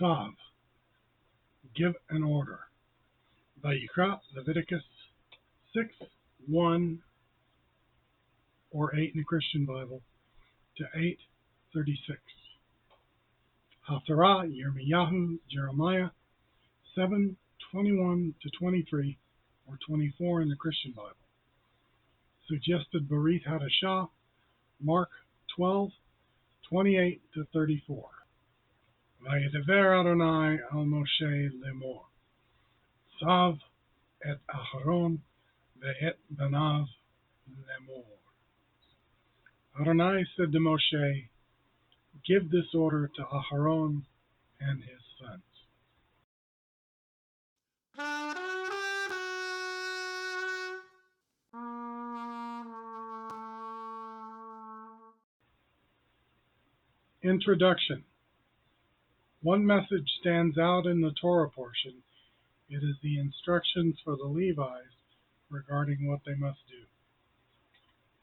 Tzav, give an order. Vayikra, Leviticus 6, 1 or 8 in the Christian Bible to 8:36. Haftarah, Yirmeyahu, Jeremiah 7, 21 to 23 or 24 in the Christian Bible. Suggested Berit Hadashah, Mark 12, 28 to 34. Vayedaber Adonai al Moshe lemor. Tzav et Aharon ve'et banav lemor. Adonai said to Moshe, give this order to Aharon and his sons. Introduction. One message stands out in the Torah portion. It is the instructions for the Levites regarding what they must do.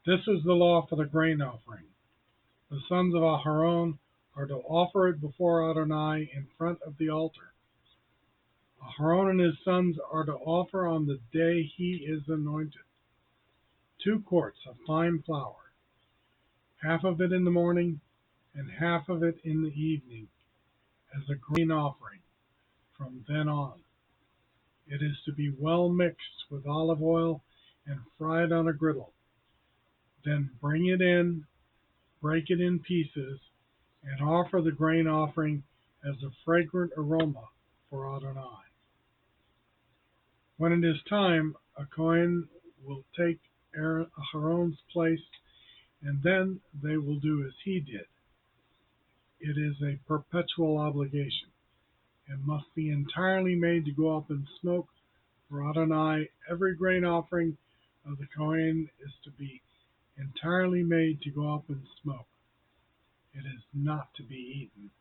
This is the law for the grain offering. The sons of Aharon are to offer it before Adonai in front of the altar. Aharon and his sons are to offer on the day he is anointed 2 quarts of fine flour, half of it in the morning and half of it in the evening, as a grain offering from then on. It is to be well mixed with olive oil and fried on a griddle. Then bring it in, break it in pieces, and offer the grain offering as a fragrant aroma for Adonai. When it is time, a Kohen will take Aharon's place, and then they will do as he did. It is a perpetual obligation, and must be entirely made to go up in smoke for Adonai. Every grain offering of the Kohen is to be entirely made to go up in smoke. It is not to be eaten.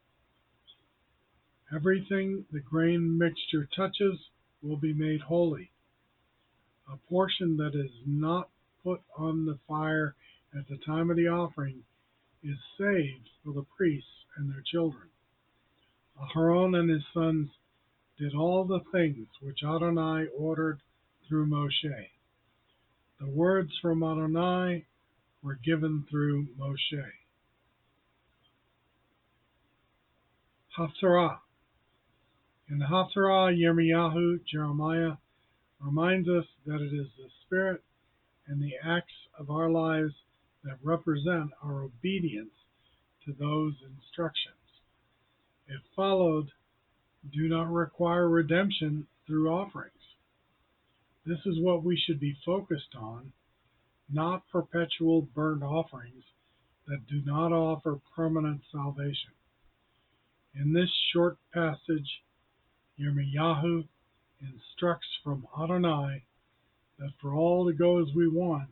Everything the grain mixture touches will be made holy. A portion that is not put on the fire at the time of the offering is saved for the priests and their children. Aharon and his sons did all the things which Adonai ordered through Moshe. The words from Adonai were given through Moshe. Haftarah. In the Haftarah, Yirmeyahu, Jeremiah, reminds us that it is the spirit and the acts of our lives that represent our obedience to those instructions. If followed, do not require redemption through offerings. This is what we should be focused on, not perpetual burnt offerings that do not offer permanent salvation. In this short passage, Yirmeyahu instructs from Adonai that for all to go as we want,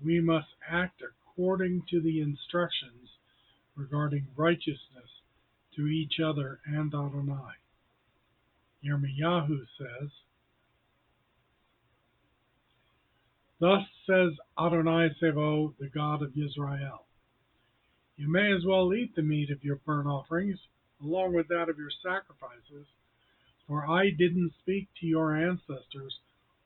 we must act according to the instructions regarding righteousness to each other and Adonai. Yirmeyahu says, thus says Adonai Sevo, the God of Israel, you may as well eat the meat of your burnt offerings, along with that of your sacrifices, for I didn't speak to your ancestors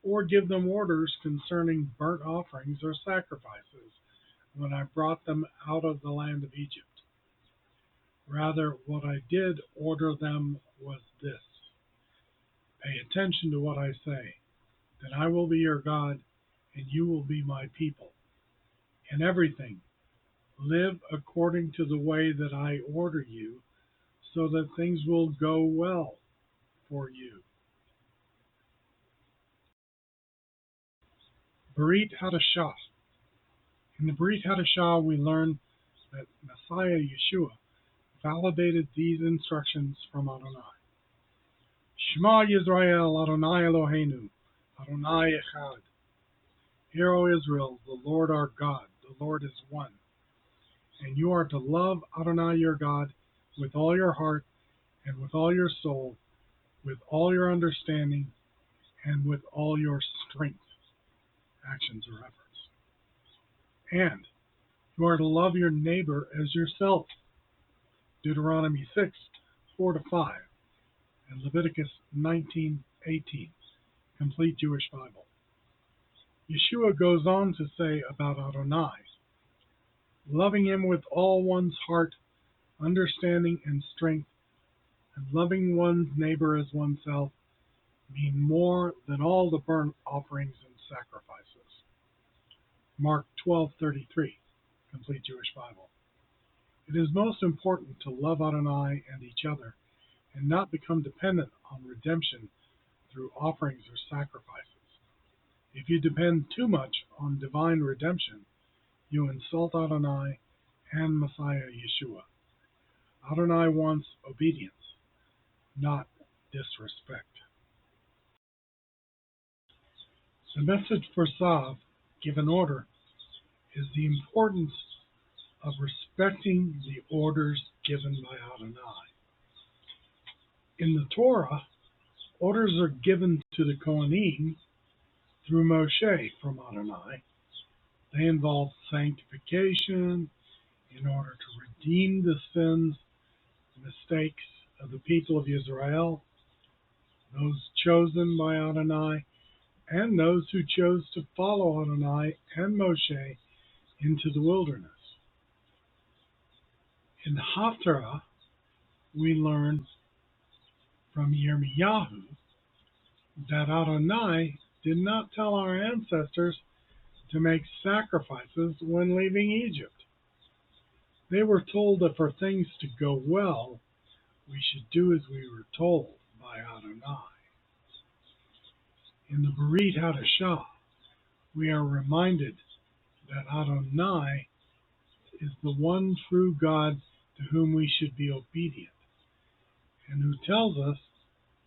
or give them orders concerning burnt offerings or sacrifices when I brought them out of the land of Egypt. Rather, what I did order them was this: pay attention to what I say, then I will be your God, and you will be my people. In everything, live according to the way that I order you, so that things will go well for you. Berit Hadashah. In the Berit Hadashah, we learn that Messiah Yeshua validated these instructions from Adonai. Shema Yisrael, Adonai Eloheinu, Adonai Echad. Hear, O Israel, the Lord our God, the Lord is one. And you are to love Adonai your God with all your heart and with all your soul, with all your understanding, and with all your strength. Actions or efforts. And you are to love your neighbor as yourself. Deuteronomy 6, 4-5. and Leviticus 19:18, Complete Jewish Bible. Yeshua goes on to say about Adonai, loving him with all one's heart, understanding, and strength, and loving one's neighbor as oneself mean more than all the burnt offerings and sacrifices. Mark 12:33, Complete Jewish Bible. It is most important to love Adonai and each other and not become dependent on redemption through offerings or sacrifices. If you depend too much on divine redemption, you insult Adonai and Messiah Yeshua. Adonai wants obedience, not disrespect. The message for Tzav, given order, is the importance of respecting the orders given by Adonai. In the Torah, orders are given to the Kohanim through Moshe from Adonai. They involve sanctification in order to redeem the sins and mistakes of the people of Israel, those chosen by Adonai, and those who chose to follow Adonai and Moshe into the wilderness. In Haftarah, we learn from Yirmeyahu that Adonai did not tell our ancestors to make sacrifices when leaving Egypt. They were told that for things to go well, we should do as we were told by Adonai. In the Berit Hadashah, we are reminded that Adonai is the one true God to whom we should be obedient, and who tells us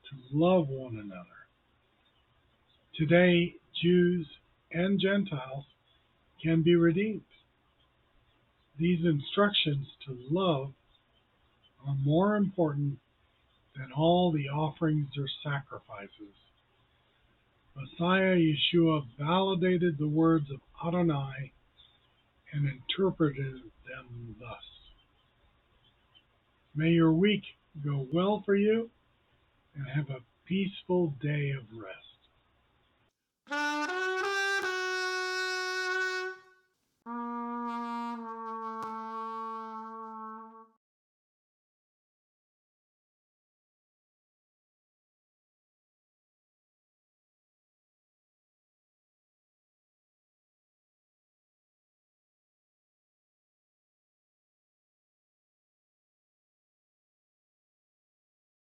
to love one another. Today, Jews and Gentiles can be redeemed. These instructions to love are more important than all the offerings or sacrifices. Messiah Yeshua validated the words of Adonai and interpreted them thus. May your week go well for you and have a peaceful day of rest.